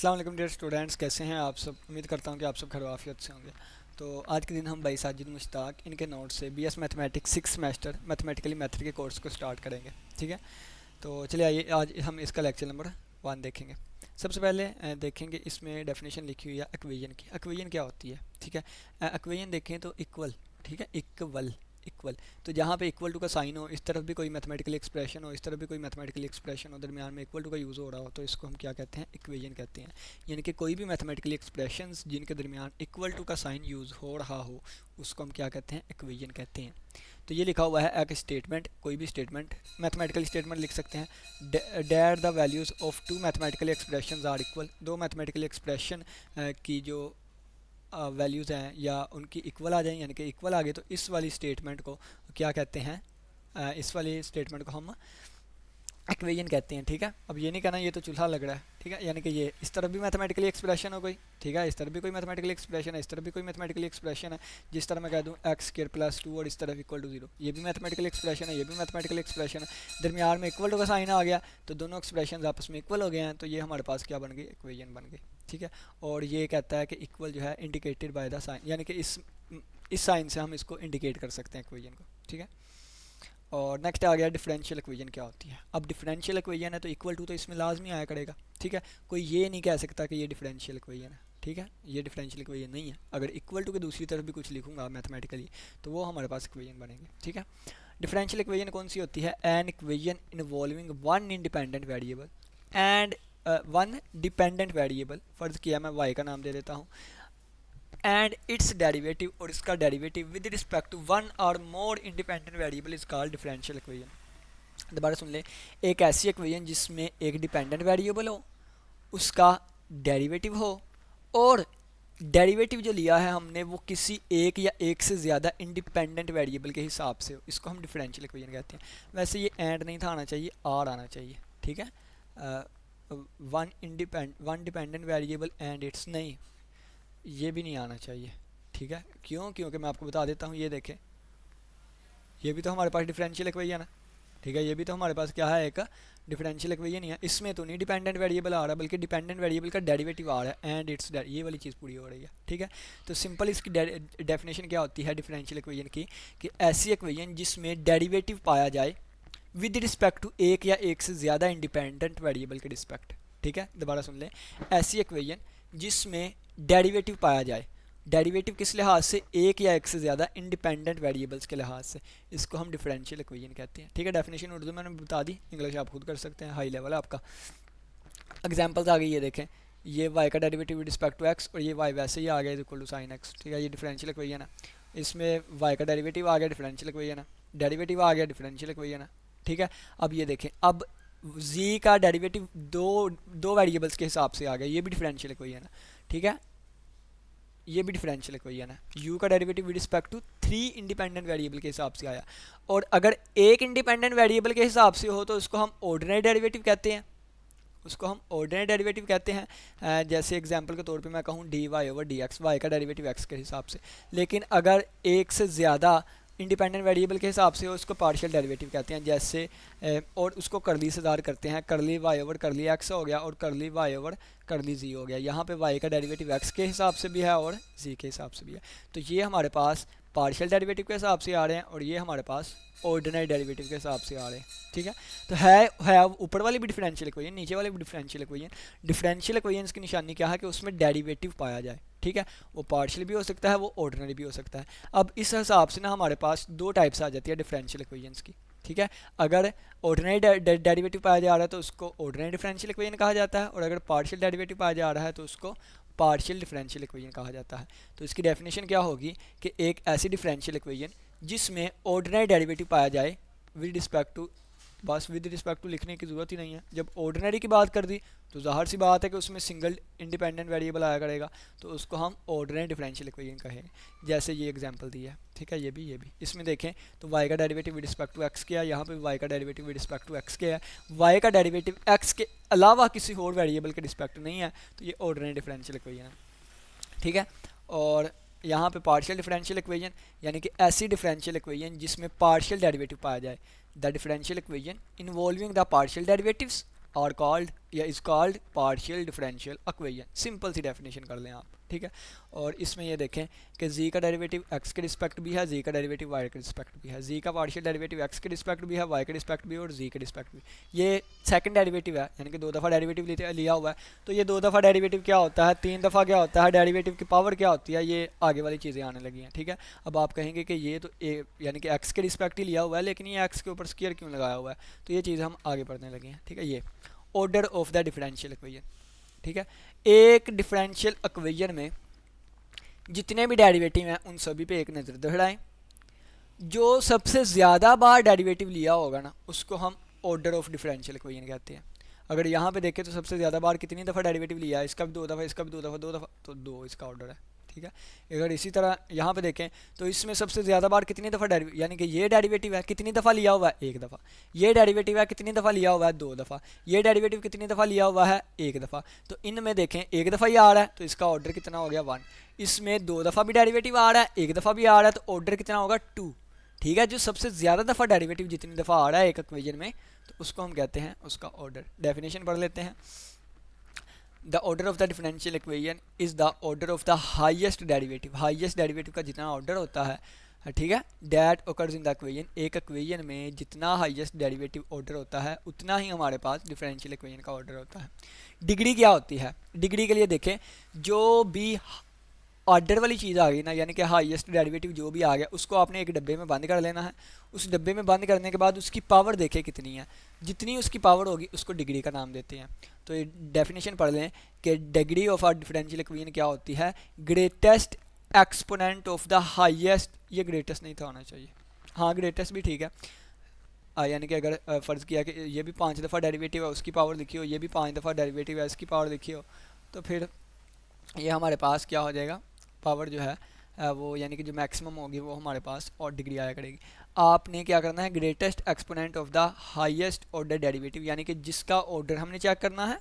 अस्सलाम वालेकुम dear students, कैसे हैं आप सब। उम्मीद करता हूं कि आप सब खैर आफियत से होंगे। तो आज के दिन हम भाई साजिद मुश्ताक इनके नोट से BS mathematics 6 semester mathematically method के कोर्स को स्टार्ट करेंगे। ठीक है, तो चलिए आइए आज हम इसका लेक्चर नंबर 1 देखेंगे। सबसे पहले देखेंगे इसमें डेफिनेशन लिखी हुई है इक्वेशन की। इक्वेशन क्या होती है? ठीक है, इक्वेशन देखें तो इक्वल, ठीक है, इक्वल इक्वल। तो जहाँ पे इक्वल टू का साइन हो, इस तरफ भी कोई मैथमेटिकल एक्सप्रेशन हो, इस तरफ भी कोई मैथमेटिकल एक्सप्रेशन हो, दरमियान में इक्वल टू का यूज़ हो रहा हो, तो इसको हम क्या कहते हैं? इक्वेशन कहते हैं। यानी कि कोई भी मैथमेटिकल एक्सप्रेशंस जिनके दरमियान इक्वल टू का साइन यूज़ हो रहा हो, उसको हम क्या कहते हैं? इक्वेशन कहते हैं। तो ये लिखा हुआ है एक स्टेटमेंट, कोई भी स्टेटमेंट, मैथमेटिकल स्टेटमेंट लिख सकते हैं। There the values of two mathematical expression are equal. दो मैथमेटिकल एक्सप्रेशन की जो वैल्यूज़ हैं या उनकी इक्वल आ जाएं, यानी कि इक्वल आ गए, तो इस वाली स्टेटमेंट को क्या कहते हैं? इस वाली स्टेटमेंट को हम इक्वेशन कहते हैं। ठीक है, अब ये नहीं कहना ये तो चूल्हा लग रहा है। ठीक है, यानी कि ये इस तरफ भी मैथमेटिकली एक्सप्रेशन हो कोई, ठीक है, इस तरफ भी कोई मैथमेटिकल एक्सप्रेशन है, इस तरफ भी कोई मैथमेटिकल एक्सप्रेशन है। जिस तरह मैं कह दूँ एक्स स्क्वायर प्लस 2 और इस तरफ इक्वल टू 0, ये भी मैथमेटिकल एक्सप्रेशन है, ये भी मैथमेटिकल एक्सप्रेशन है। दरमियान में इक्वल टू का साइन आ गया तो दोनों एक्सप्रेशन आपस में इक्वल हो गए हैं, तो ये हमारे पास क्या बन गई? इक्वेशन बन गई। ठीक है, और ये कहता है कि इक्वल जो है इंडिकेटेड बाय द साइन, यानी कि इस साइन से हम इसको इंडिकेट कर सकते हैं इक्वेशन को। ठीक है, और नेक्स्ट आ गया डिफरेंशियल इक्वेशन क्या होती है। अब डिफरेंशियल इक्वेशन है तो इक्वल टू तो इसमें लाजमी आया करेगा। ठीक है, कोई ये नहीं कह सकता कि ये डिफरेंशियल इक्वेशन है। ठीक है, ये डिफरेंशियल इक्वेशन नहीं है। अगर इक्वल टू के दूसरी तरफ भी कुछ लिखूंगा मैथमेटिकली तो वो हमारे पास इक्वेशन बनेंगे। ठीक है, डिफरेंशियल इक्वेशन कौन सी होती है? An equation involving one independent variable and one dependent variable. फ़र्ज़ किया मैं वाई का नाम दे देता हूँ, एंड इट्स डेरिवेटिव, और इसका derivative with respect to one और more independent variable is called differential equation. दोबारा सुन ले, एक ऐसी इक्वेशन जिसमें एक डिपेंडेंट वेरिएबल हो, उसका डेरिवेटिव हो, और डेरिवेटिव जो लिया है हमने वो किसी एक या एक से ज़्यादा इंडिपेंडेंट वेरिएबल के हिसाब से हो, इसको हम डिफरेंशियल इक्वेशन कहते हैं। वैसे ये एंड नहीं था आना चाहिए, आर आना चाहिए। ठीक है, one dependent variable and it's, नहीं, ये भी नहीं आना चाहिए। ठीक है, क्यों? क्योंकि मैं आपको बता देता हूँ, ये देखें, ये भी तो हमारे पास डिफरेंशियल इक्वेशन है। ठीक है, ये भी तो हमारे पास क्या है? एक डिफरेंशियल इक्वेशन ही है। इसमें तो नहीं डिपेंडेंट वेरिएबल आ रहा, बल्कि डिपेंडेंट वेरिएबल का डेरिवेटिव आ रहा है एंड इट्स, ये वाली चीज़ पूरी हो रही है। ठीक है, तो सिंपल इसकी डेफिनेशन क्या होती है डिफरेंशियल इक्वेशन की? कि ऐसी इक्वेशन जिसमें डेरिवेटिव पाया जाए विद रिस्पेक्ट टू एक या एक से ज़्यादा इंडिपेंडेंट वेरिएबल के रिस्पेक्ट। ठीक है, दोबारा सुन लें, ऐसी इक्वेशन जिसमें डेरिवेटिव पाया जाए, डेरिवेटिव किस लिहाज से? एक या एक से ज़्यादा इंडिपेंडेंट वेरिएबल्स के लिहाज से, इसको हम डिफरेंशियल इक्वेशन कहते हैं। ठीक है, डेफिनेशन उर्दू मैंने बता दी, इंग्लिश आप खुद कर सकते हैं, हाई लेवल है आपका। एग्जांपल्स आ गई, ये देखें, ये y का derivative with respect to x, और ये y वैसे ही आ गया इक्वल टू साइन x। ठीक है, ये डिफरेंशियल इक्वेशन है। इसमें y का डेरिवेटिव आ गया, डिफरेंशियल इक्वेशन है, डेरिवेटिव आ गया, डिफरेंशियल इक्वेशन है। ठीक है, अब ये देखें, अब z का डेरिवेटिव दो वेरिएबल्स के हिसाब से आ गया, ये भी डिफरेंशियल इक्वेशन है। ठीक है, ये भी डिफरेंशियल इक्वेशन है। u का derivative with respect to 3 independent variable के हिसाब से आया, और अगर एक इंडिपेंडेंट वेरिएबल के हिसाब से हो तो उसको हम ऑर्डिनरी डेरिवेटिव कहते हैं, उसको हम ऑर्डिनरी डेरिवेटिव कहते हैं। जैसे एग्जांपल के तौर पे मैं कहूँ d y over d x, y का डेरिवेटिव एक्स के हिसाब से। लेकिन अगर एक से ज़्यादा इंडिपेंडेंट वेरिएबल के हिसाब से हो, उसको पार्शियल डेरिवेटिव कहते हैं। जैसे और उसको करली से ज़ाहिर करते हैं, करली वाई ओवर करली एक्स हो गया, और करली वाई ओवर करली जी हो गया। यहाँ पे वाई का डेरिवेटिव एक्स के हिसाब से भी है और जी के हिसाब से भी है। तो ये हमारे पास पार्शियल डेरिवेटिव के हिसाब से आ रहे हैं, और ये हमारे पास ऑर्डिनरी डेरिवेटिव के हिसाब से आ रहे हैं। ठीक है, तो है ऊपर वाली भी डिफरेंशियल इक्वेशन, नीचे वाली भी डिफरेंशियल इक्वेशन। डिफरेंशियल इक्वेशन की निशानी क्या है? कि उसमें डेरिवेटिव पाया जाए। ठीक है, वो पार्शियल भी हो सकता है, वो ऑर्डिनरी भी हो सकता है। अब इस हिसाब से ना हमारे पास दो टाइप्स आ जाती है डिफरेंशियल इक्वेशंस की। ठीक है, अगर ऑर्डिनरी डेरिवेटिव पाया जा रहा है तो उसको ऑर्डिनरी डिफरेंशियल इक्वेशन कहा जाता है, और अगर पार्शियल डेरिवेटिव पाया जा रहा है तो उसको पार्शियल डिफरेंशियल इक्वेशन कहा जाता है। तो इसकी डेफिनेशन क्या होगी? कि एक ऐसी डिफरेंशियल इक्वेशन जिसमें ऑर्डिनरी डेरिवेटिव पाया जाए विद रिस्पेक्ट टू, बस विद रिस्पेक्ट टू लिखने की ज़रूरत ही नहीं है। जब ऑर्डिनरी की बात कर दी तो ज़ाहिर सी बात है कि उसमें सिंगल इंडिपेंडेंट वेरिएबल आया करेगा, तो उसको हम ऑर्डिनरी डिफरेंशियल इक्वेशन कहेंगे। जैसे ये एग्जांपल दिया है। ठीक है, ये भी इसमें देखें तो y का derivative with respect to x क्या है, यहाँ पे y का derivative with respect to x क्या है। y का डेरिवेटिव x के अलावा किसी और वेरिएबल के रिस्पेक्ट नहीं है, तो ये ऑर्डिनरी डिफरेंशियल इक्वेशन है। ठीक है, और यहाँ पे पार्शियल डिफरेंशियल इक्वेशन, यानी कि ऐसी डिफरेंशियल इक्वेशन जिसमें पार्शियल डेरिवेटिव पाया जाए। The differential equation involving the partial derivatives are called या is called partial differential equation. Simple सी डेफिनेशन कर लें आप, ठीक है। और इसमें ये देखें कि जी का डेरिवेटिव एक्स के रिस्पेक्ट भी है, जी का डेरिवेटिव वाई के रिस्पेक्ट भी है, जी का पार्शियल डेरिवेटिव एक्स के रिस्पेक्ट भी है, वाई के रिस्पेक्ट भी और जी के रिस्पेक्ट भी। ये सेकंड डेरिवेटिव है, यानी कि 2 दफ़ा डेरिवेटिव लिया हुआ है। तो ये 2 दफ़ा डेरिवेटिव क्या होता है, 3 दफ़ा क्या होता है, डेरिवेटिव की पावर क्या होती है, ये आगे वाली चीज़ें आने लगी हैं, ठीक है। अब आप कहेंगे कि ये तो यानी कि एक्स के रिस्पेक्ट ही लिया हुआ है, लेकिन ये एक्स के ऊपर स्क्वायर क्यों लगाया हुआ है, तो ये चीज़ हम आगे पढ़ने लगे हैं, ठीक है। ये order of the differential equation, ठीक है। एक डिफरेंशियल इक्वेशन में जितने भी डेरिवेटिव हैं उन सभी पे एक नज़र दौड़ाएं। जो सबसे ज़्यादा बार डेरिवेटिव लिया होगा ना, उसको हम ऑर्डर ऑफ डिफरेंशियल इक्वेशन कहते हैं। अगर यहाँ पे देखें तो सबसे ज़्यादा बार कितनी दफ़ा डेरिवेटिव लिया है, इसका भी 2 दफ़ा, इसका भी 2 दफ़ा, 2 दफ़ा, तो 2 इसका ऑर्डर है, ठीक है। अगर इसी तरह यहाँ पे देखें तो इसमें सबसे ज़्यादा बार कितनी दफ़ा डेरिवेटिव, यानी कि ये डेरिवेटिव है कितनी दफ़ा लिया हुआ है, 1 दफ़ा। ये डेरिवेटिव है कितनी दफ़ा लिया हुआ है, 2 दफ़ा। ये डेरिवेटिव कितनी दफ़ा लिया हुआ है, 1 दफ़ा। तो इनमें देखें 1 दफ़ा ही आ रहा है, तो इसका ऑर्डर कितना हो गया, 1। इसमें 2 दफ़ा भी डेरिवेटिव आ रहा है, 1 दफ़ा भी आ रहा है, तो ऑर्डर कितना होगा, 2, ठीक है। जो सबसे ज़्यादा दफ़ा डेरिवेटिव जितनी दफ़ा आ रहा है एक इक्वेशन में, तो उसको हम कहते हैं उसका ऑर्डर। डेफिनेशन पढ़ लेते हैं। The order of the differential equation is the order of the highest derivative. Highest derivative का जितना ऑर्डर होता है, ठीक है, that occurs in the equation. एक इक्वेशन में जितना हाईएस्ट डेरिवेटिव ऑर्डर होता है उतना ही हमारे पास डिफरेंशियल इक्वेशन का ऑर्डर होता है। डिग्री क्या होती है, डिग्री के लिए देखें, जो भी ऑर्डर वाली चीज़ आ गई ना, यानी कि हाईएस्ट डेरिवेटिव जो भी आ गया, उसको आपने एक डब्बे में बंद कर लेना है। उस डब्बे में बंद करने के बाद उसकी पावर देखें कितनी है, जितनी उसकी पावर होगी उसको डिग्री का नाम देते हैं। तो ये डेफिनेशन पढ़ लें कि degree of our differential equation क्या होती है, greatest exponent of the highest. ये ग्रेटेस्ट नहीं था होना चाहिए, हाँ ग्रेटेस्ट भी ठीक है। यानी कि अगर फ़र्ज़ किया कि ये भी 5 दफ़ा डेरिवेटिव है, उसकी पावर लिखी हो, ये भी 5 दफ़ा डेरिवेटिव है, इसकी पावर लिखी हो, तो फिर ये हमारे पास क्या हो जाएगा, पावर जो है वो यानी कि जो मैक्सिमम होगी वो हमारे पास और डिग्री आया करेगी। आपने क्या करना है, greatest exponent of the highest order derivative, यानी कि जिसका ऑर्डर हमने चेक करना है,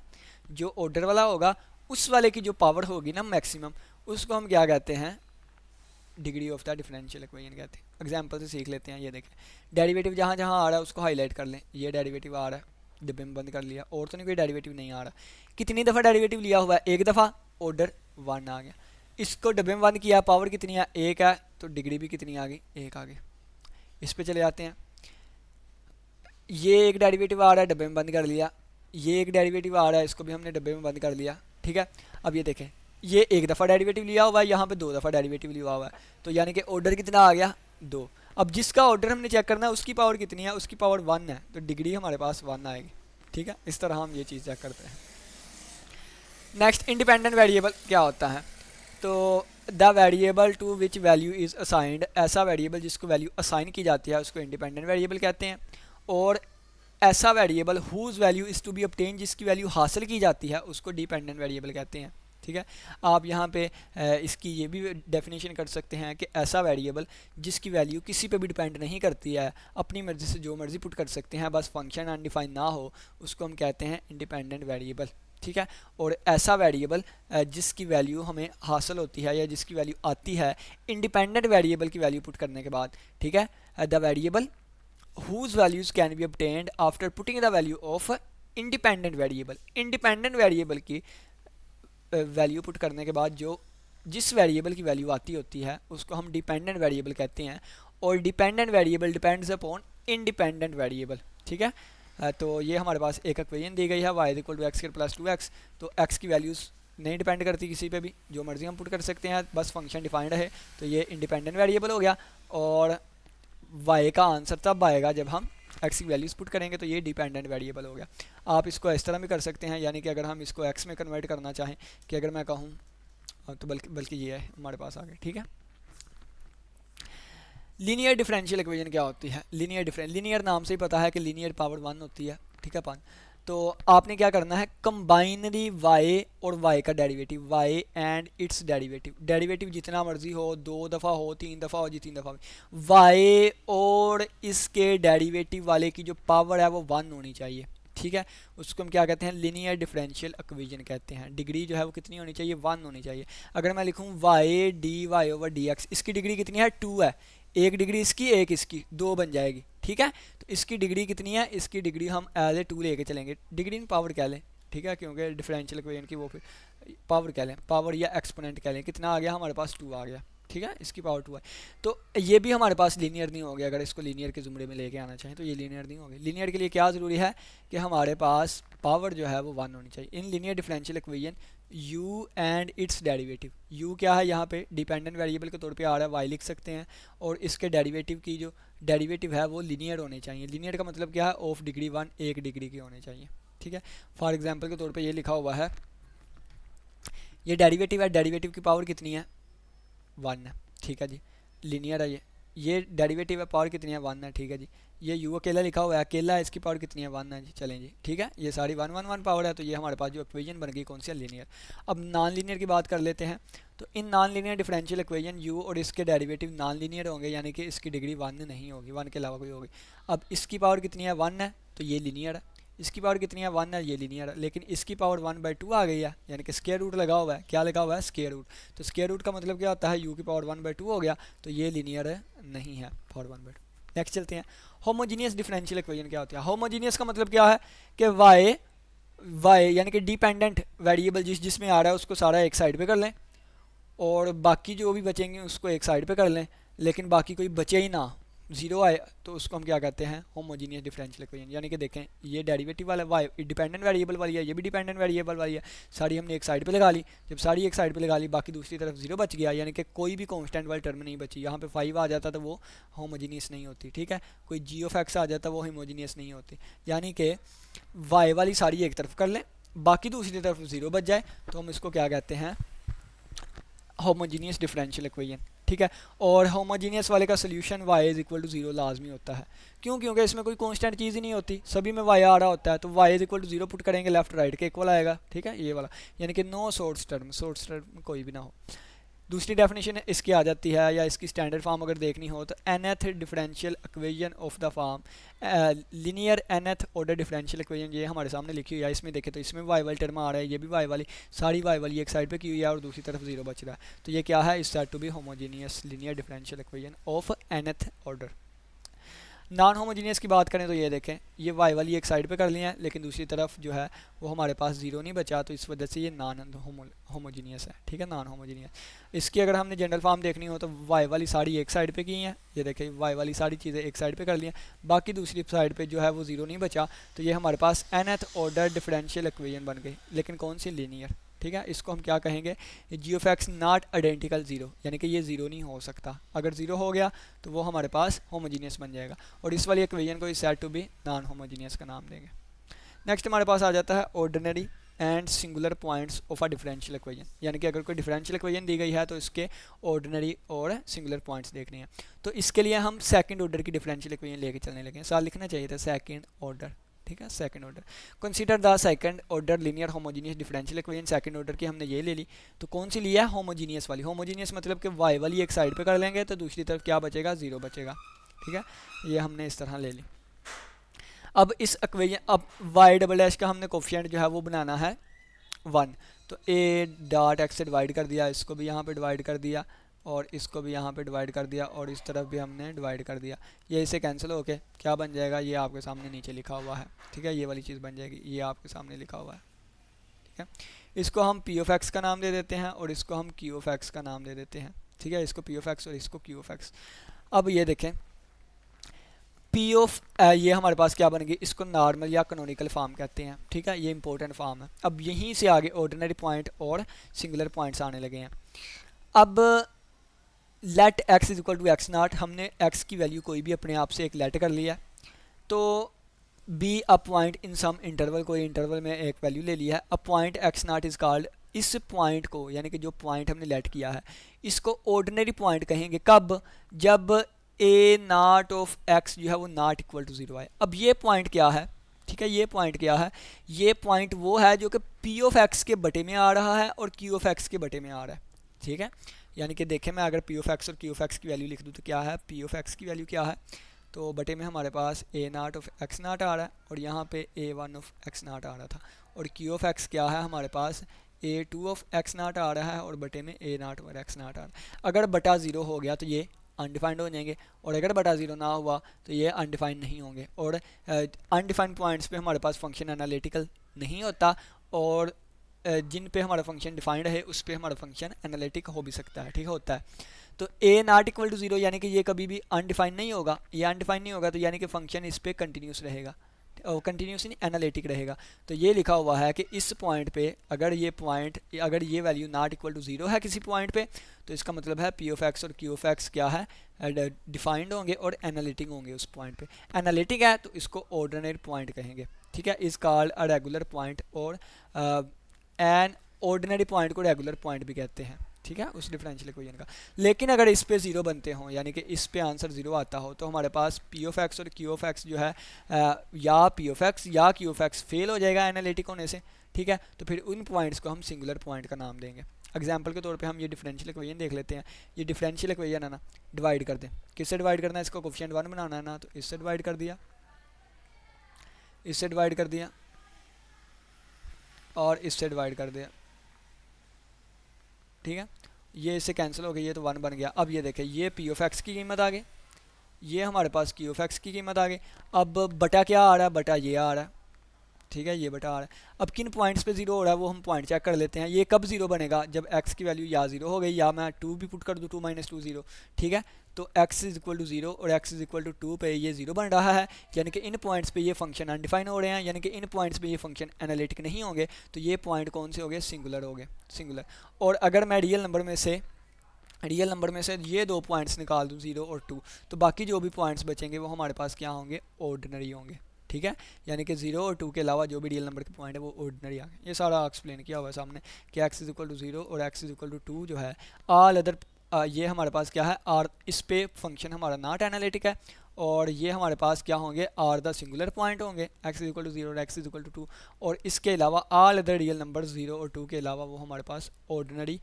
जो ऑर्डर वाला होगा उस वाले की जो पावर होगी ना मैक्सिमम, उसको हम क्या कहते हैं, degree of the differential equation कहते हैं। एग्जांपल से सीख लेते हैं। ये देखें, डेरिवेटिव जहाँ जहाँ आ रहा है उसको हाईलाइट कर लें। ये डेरिवेटिव आ रहा है, डिब्बे में बंद कर लिया, और तो नहीं कोई डेरिवेटिव नहीं आ रहा। कितनी दफ़ा डेरिवेटिव लिया हुआ है, 1 दफ़ा, ऑर्डर 1 आ गया। इसको डब्बे में बंद किया, पावर कितनी है, 1 है, तो डिग्री भी कितनी आ गई, 1 आ गई। इस पे चले जाते हैं। ये एक डेरिवेटिव आ रहा है, डब्बे में बंद कर लिया। ये एक डेरिवेटिव आ रहा है, इसको भी हमने डब्बे में बंद कर लिया, ठीक है। अब ये देखें, ये 1 दफ़ा डेरिवेटिव लिया हुआ है, यहाँ पे 2 दफ़ा डेरिवेटिव लिया हुआ है, तो यानी कि ऑर्डर कितना आ गया, 2। अब जिसका ऑर्डर हमने चेक करना है उसकी पावर कितनी है, उसकी पावर 1 है, तो डिग्री हमारे पास 1 आएगी, ठीक है। इस तरह हम ये चीज़ चेक करते हैं। नेक्स्ट, इंडिपेंडेंट वेरिएबल क्या होता है, तो the variable to which value is assigned, ऐसा वेरिएबल जिसको वैल्यू असाइन की जाती है उसको इंडिपेंडेंट वेरिएबल कहते हैं। और ऐसा variable whose value is to be obtain, जिसकी वैल्यू हासिल की जाती है उसको डिपेंडेंट वेरिएबल कहते हैं, ठीक है। आप यहाँ पे इसकी ये भी डेफिनेशन कर सकते हैं कि ऐसा वेरिएबल जिसकी वैल्यू किसी पे भी डिपेंड नहीं करती है, अपनी मर्ज़ी से जो मर्ज़ी पुट कर सकते हैं, बस फंक्शन अनडिफाइन ना हो, उसको हम कहते हैं इंडिपेंडेंट वेरिएबल, ठीक है। और ऐसा वेरिएबल जिसकी वैल्यू हमें हासिल होती है या जिसकी वैल्यू आती है इंडिपेंडेंट वेरिएबल की वैल्यू पुट करने के बाद, ठीक है। The variable whose values can be obtained after putting the value of independent variable. Independent variable की वैल्यू पुट करने के बाद जो जिस वेरिएबल की वैल्यू आती होती है उसको हम डिपेंडेंट वेरिएबल कहते हैं। और dependent variable depends upon independent variable, ठीक है। तो ये हमारे पास एक इक्वेशन दी गई है, y equal to x square plus 2x। तो x की वैल्यूज़ नहीं डिपेंड करती किसी पे भी, जो मर्ज़ी हम पुट कर सकते हैं, बस फंक्शन डिफाइंड है, तो ये इंडिपेंडेंट वेरिएबल हो गया। और y का आंसर तब आएगा जब हम x की वैल्यूज़ पुट करेंगे, तो ये डिपेंडेंट वेरिएबल हो गया। आप इसको इस तरह भी कर सकते हैं, यानी कि अगर हम इसको x में कन्वर्ट करना चाहें, कि अगर मैं कहूँ तो बल्कि ये है हमारे पास आगे, ठीक है। लीनियर डिफरेंशियल इक्वेशन क्या होती है, लीनियर नाम से ही पता है कि लीनियर पावर 1 होती है, ठीक है, 5। तो आपने क्या करना है, कंबाइनरी y और y का derivative, y and its derivative जितना मर्जी हो, 2 दफ़ा हो, 3 दफ़ा हो, जितनी दफ़ा y और इसके डेरिवेटिव वाले की जो पावर है वो 1 होनी चाहिए, ठीक है। उसको हम क्या कहते हैं, लीनियर डिफरेंशियल इक्वेशन कहते हैं। डिग्री जो है वो कितनी होनी चाहिए, 1 होनी चाहिए। अगर मैं लिखूँ y dy ओवर dx, इसकी डिग्री कितनी है, 2 है, एक डिग्री इसकी एक इसकी 2 बन जाएगी, ठीक है। तो इसकी डिग्री कितनी है, इसकी डिग्री हम एज ए 2 लेके चलेंगे, डिग्री इन पावर कह लें, ठीक है, क्योंकि डिफरेंशियल इक्वेशन की वो फिर पावर कह लें, पावर या एक्सपोनेंट कह लें, कितना आ गया हमारे पास 2 आ गया, ठीक है, इसकी पावर 2 है। तो ये भी हमारे पास लीनियर नहीं हो गया, अगर इसको लीनियर के ज़ुमरे में लेके आना चाहिए तो ये लीनियर नहीं होगी। लीनियर के लिए क्या ज़रूरी है कि हमारे पास पावर जो है वो 1 होनी चाहिए। In linear differential equation u and its derivative, u क्या है यहाँ पे डिपेंडेंट वेरिएबल के तौर पे आ रहा है, y लिख सकते हैं, और इसके डेरिवेटिव की जो डेरिवेटिव है वो लीनियर होने चाहिए। लीनियर का मतलब क्या है, ऑफ डिग्री 1, 1 डिग्री के होने चाहिए, ठीक है। फॉर एग्जांपल के तौर पे ये लिखा हुआ है, ये डेरिवेटिव है, डेरिवेटिव की पावर कितनी है, 1 है, ठीक है जी, लीनियर है ये डेरिवेटिव है, पावर कितनी है, 1 है, ठीक है जी। ये u अकेला लिखा हुआ है, अकेला है, इसकी पावर कितनी है, 1 है जी, चलें जी, ठीक है, ये सारी 1 1 1 पावर है, तो ये हमारे पास जो इक्वेशन बन गई कौन सी है, लीनियर। अब नॉन लीनियर की बात कर लेते हैं। तो in non linear differential equation u और इसके डेरिवेटिव नॉन लीनियर होंगे, यानी कि इसकी डिग्री 1 नहीं होगी, 1 के अलावा कोई होगी। अब इसकी पावर कितनी है, 1 है, तो ये लीनियर है। इसकी पावर कितनी है, 1 है, ये लीनियर है। लेकिन इसकी पावर 1/2 आ गई है, यानी कि स्क्वायर रूट लगा हुआ है, क्या लगा हुआ है, स्क्वायर रूट। तो स्क्वायर रूट का मतलब क्या होता है, u की पावर 1/2 हो गया, तो ये लीनियर नहीं है फॉर 1/2। नेक्स्ट चलते हैं, होमोजीनियस डिफरेंशियल इक्वेशन क्या होता है। होमोजीनियस का मतलब क्या है कि y यानी कि डिपेंडेंट वेरिएबल जिसमें आ रहा है उसको सारा एक साइड पे कर लें, और बाकी जो भी बचेंगे उसको एक साइड पे कर लें, लेकिन बाकी कोई बचे ही ना, जीरो आए, तो उसको हम क्या कहते हैं, होमोजीनियस डिफरेंशियल इक्वेशन। यानी कि देखें, ये डेरिवेटिव वाला y डिपेंडेंट वेरिएबल वाली है, ये भी डिपेंडेंट वेरिएबल वाली है, सारी हमने एक साइड पे लगा ली। जब सारी एक साइड पे लगा ली, बाकी दूसरी तरफ जीरो बच गया, यानी कि कोई भी कांस्टेंट वाली टर्म नहीं बची। यहाँ पे 5 आ जाता तो वो होमोजीनियस नहीं होती, ठीक है। कोई g(x) आ जाता वो होमोजीनियस नहीं होती। यानी कि y वाली सारी एक तरफ कर लें, बाकी दूसरी तरफ जीरो बच जाए, तो हम इसको क्या कहते हैं, होमोजीनियस डिफरेंशियल इक्वेशन, ठीक है। और होमोजीनियस वाले का solution y is equal to 0 लाजमी होता है। क्यों, क्योंकि इसमें कोई कांस्टेंट चीज़ ही नहीं होती, सभी में y आ रहा होता है, तो y is equal to 0 put करेंगे, लेफ्ट राइट के इक्वल आएगा, ठीक है, ये वाला, यानी कि नो सोर्स टर्म कोई भी ना हो। दूसरी डेफिनेशन इसकी आ जाती है, या इसकी स्टैंडर्ड फॉर्म अगर देखनी हो तो nth differential equation of the form linear nth order differential equation, ये हमारे सामने लिखी हुई है। इसमें देखें तो इसमें y वाली टर्म आ रहा है, ये भी y वाली, सारी y वाली एक साइड पे की हुई है और दूसरी तरफ जीरो बच रहा है, तो ये क्या है, is said to be homogeneous linear differential equation of nth order. Non homogeneous की बात करें तो ये देखें, ये y वाली एक साइड पे कर लिया है, लेकिन दूसरी तरफ जो है वो हमारे पास जीरो नहीं बचा, तो इस वजह से ये नॉन होमोजीनियस है, ठीक है, नॉन होमोजीनियस। इसकी अगर हमने जनरल फॉर्म देखनी हो तो y वाली सारी एक साइड पे की हैं, ये देखें y वाली सारी चीज़ें एक साइड पे कर ली हैं, बाकी दूसरी साइड पे जो है वो जीरो नहीं बचा, तो ये हमारे पास nth ऑर्डर डिफरेंशियल इक्वेशन बन गई, लेकिन कौन सी, लीनियर, ठीक है। इसको हम क्या कहेंगे, g(x) नॉट आइडेंटिकल जीरो, यानी कि ये जीरो नहीं हो सकता। अगर जीरो हो गया तो वो हमारे पास होमोजीनियस बन जाएगा, और इस वाली इक्वेशन को is said to be non homogeneous का नाम देंगे। नेक्स्ट हमारे पास आ जाता है ordinary and singular points of a differential equation, यानी कि अगर कोई डिफरेंशियल इक्वेशन दी गई है तो इसके ऑर्डिनरी और सिंगुलर पॉइंट्स देखने हैं। तो इसके लिए हम सेकंड ऑर्डर की डिफरेंशियल इक्वेशन लेके चलने लगे हैं, साल लिखना चाहिए था सेकंड ऑर्डर, ठीक है, second order. Consider the second order linear homogeneous differential equation, second order की हमने ये ले ली, तो कौन सी लिया है, होमोजीनियस वाली। होमोजीनियस मतलब कि y वाली एक साइड पे कर लेंगे तो दूसरी तरफ क्या बचेगा, जीरो बचेगा, ठीक है, ये हमने इस तरह ले ली। अब इस इक्वेशन, अब y डबल डैश का हमने कोफिशिएंट जो है वो बनाना है 1, तो a(x) से डिवाइड कर दिया, इसको भी यहाँ पे डिवाइड कर दिया, और इसको भी यहाँ पे डिवाइड कर दिया, और इस तरफ भी हमने डिवाइड कर दिया। ये इसे कैंसिल होके क्या बन जाएगा, ये आपके सामने नीचे लिखा हुआ है, ठीक है, ये वाली चीज़ बन जाएगी, ये आपके सामने लिखा हुआ है, ठीक है। इसको हम p(x) का नाम दे देते हैं, और इसको हम q(x) का नाम दे देते हैं, ठीक है, इसको p(x) और इसको q(x). अब ये देखें, ये हमारे पास क्या बन गई, इसको नॉर्मल या कैनोनिकल फॉर्म कहते हैं, ठीक है, ये इंपॉर्टेंट फॉर्म है। अब यहीं से आगे ऑर्डिनरी पॉइंट और सिंगुलर पॉइंट्स आने लगे हैं। अब let x is equal to x0, हमने x की वैल्यू कोई भी अपने आप से एक लेट कर लिया, तो be a point in some interval, कोई इंटरवल में एक वैल्यू ले लिया है। A point x0 is called, इस पॉइंट को, यानी कि जो पॉइंट हमने लेट किया है इसको ऑर्डिनरी पॉइंट कहेंगे, कब, जब a0 ऑफ x जो है वो नॉट इक्वल टू जीरो आए। अब ये पॉइंट क्या है, ठीक है, ये पॉइंट क्या है, ये पॉइंट वो है जो कि p(x) के बटे में आ रहा है और q(x) के बटे में आ रहा है, ठीक है। यानी कि देखें, मैं अगर p(x) और q(x) की वैल्यू लिख दूँ तो क्या है, p(x) की वैल्यू क्या है, तो बटे में हमारे पास a0 ऑफ x0 आ रहा है, और यहाँ पे a1 ऑफ x0 आ रहा था, और q(x) क्या है हमारे पास, a2 ऑफ x0 आ रहा है, और बटे में a0 और x0 आ रहा है। अगर बटा ज़ीरो हो गया तो ये अनडिफाइंड हो जाएंगे, और अगर बटा ज़ीरो ना हुआ तो ये अनडिफाइंड नहीं होंगे। और अनडिफाइंड पॉइंट्स पे हमारे पास फंक्शन एनालिटिकल नहीं होता, और जिन पे हमारा फंक्शन डिफाइंड है उस पे हमारा फंक्शन एनालिटिक हो भी सकता है, ठीक होता है। तो ए नॉट इक्वल टू जीरो यानी कि ये कभी भी अनडिफाइंड नहीं होगा, ये अनडिफाइंड नहीं होगा तो यानी कि फंक्शन इस पे कंटिन्यूस रहेगा, और कंटिन्यूस नहीं एनालिटिक रहेगा। तो ये लिखा हुआ है कि इस पॉइंट पे अगर ये value not equal to zero है किसी पॉइंट पे, तो इसका मतलब है पी ऑफ एक्स और क्यू ऑफ एक्स क्या है, डिफाइंड होंगे और एनालिटिक होंगे उस पॉइंट पे। एनालिटिक है तो इसको ऑर्डिनरी पॉइंट कहेंगे, ठीक है, इस कॉल्ड अ रेगुलर पॉइंट, और एन ऑर्डिनरी पॉइंट को रेगुलर पॉइंट भी कहते हैं, ठीक है, उस डिफरेंशियल इक्वेशन का। लेकिन अगर इस पे ज़ीरो बनते हों यानी कि इस पे आंसर ज़ीरो आता हो, तो हमारे पास पी ऑफ एक्स और क्यू ऑफ एक्स जो है या पी ऑफ एक्स या क्यू ऑफ एक्स फेल हो जाएगा एनालिटिक होने से, ठीक है। तो फिर उन पॉइंट्स को हम सिंगुलर पॉइंट का नाम देंगे। एग्जाम्पल के तौर पे हम ये डिफरेंशियल इक्वेशन देख लेते हैं। ये डिफरेंशियल इक्वेशन है ना, डिवाइड कर दें, किससे डिवाइड करना है, इसको कोफिशिएंट 1 बनाना है ना, तो इससे डिवाइड कर दिया, इससे डिवाइड कर दिया और इससे डिवाइड कर दिया, ठीक है। ये इससे कैंसिल हो गई, ये तो 1 बन गया। अब ये देखें, ये पी ऑफ एक्स की कीमत आ गई, ये हमारे पास क्यू ऑफ एक्स की कीमत आ गई। अब बटा क्या आ रहा है, बटा ये आ रहा है, ठीक है, ये बटा आ रहा है। अब किन पॉइंट्स पे जीरो हो रहा है वो हम पॉइंट चेक कर लेते हैं। ये कब जीरो बनेगा, जब एक्स की वैल्यू या जीरो हो गई या मैं 2 भी पुट कर दूँ, 2 माइनस 2 जीरो, ठीक है। तो x is equal to zero और x इज इक्वल टू 2 पे ये जीरो बन रहा है, यानी कि इन पॉइंट्स पे ये फंक्शन अनडिफाइन हो रहे हैं, यानी कि इन पॉइंट्स पे ये फंक्शन एनालिटिक नहीं होंगे। तो ये पॉइंट कौन से हो गए, सिंगुलर हो गए, सिंगुलर। और अगर मैं रियल नंबर में से ये दो पॉइंट्स निकाल दूँ 0 और 2, तो बाकी जो भी पॉइंट्स बचेंगे वो हमारे पास क्या होंगे, ऑर्डिनरी होंगे, ठीक है। यानी कि 0 और 2 के अलावा जो भी रियल नंबर के पॉइंट है वो ऑर्डिनरी आ गए। ये सारा एक्सप्लेन किया हुआ है सामने कि x इज इक्वल टू 0 और x इज इक्वल टू 2 जो है ऑल अदर, ये हमारे पास क्या है आर, इस पे फंक्शन हमारा नॉट एनालिटिक है, और ये हमारे पास क्या होंगे, आर द सिंगुलर पॉइंट होंगे, x इज इक्वल टू 0 और x इज इक्वल टू 2, और इसके अलावा ऑल अदर रियल नंबर 0 और 2 के अलावा वो हमारे पास ऑर्डिनरी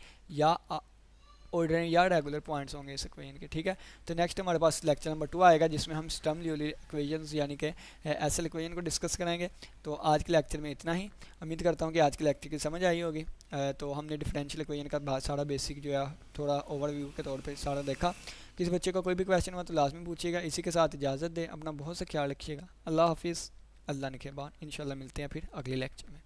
या रेगुलर पॉइंट्स होंगे इस इक्वेशन के, ठीक है। तो नेक्स्ट हमारे पास लेक्चर नंबर 2 आएगा जिसमें हम स्टर्म लियोविल्ले इक्वेशंस यानी कि एसएल इक्वेशन को डिस्कस करेंगे। तो आज के लेक्चर में इतना ही, उम्मीद करता हूँ कि आज के लेक्चर की समझ आई होगी। तो हमने डिफरेंशियल इक्वेशन का बहुत सारा बेसिक जो है थोड़ा ओवरव्यू के तौर पर सारा देखा। किसी बच्चे का कोई भी क्वेश्चन हो तो लाजमी पूछिएगा। इसी के साथ इजाज़त दें, अपना बहुत सा ख्याल रखिएगा। अल्लाह हाफिज़, अल्लाह निगहबान। इंशाल्लाह मिलते हैं फिर अगले लेक्चर में।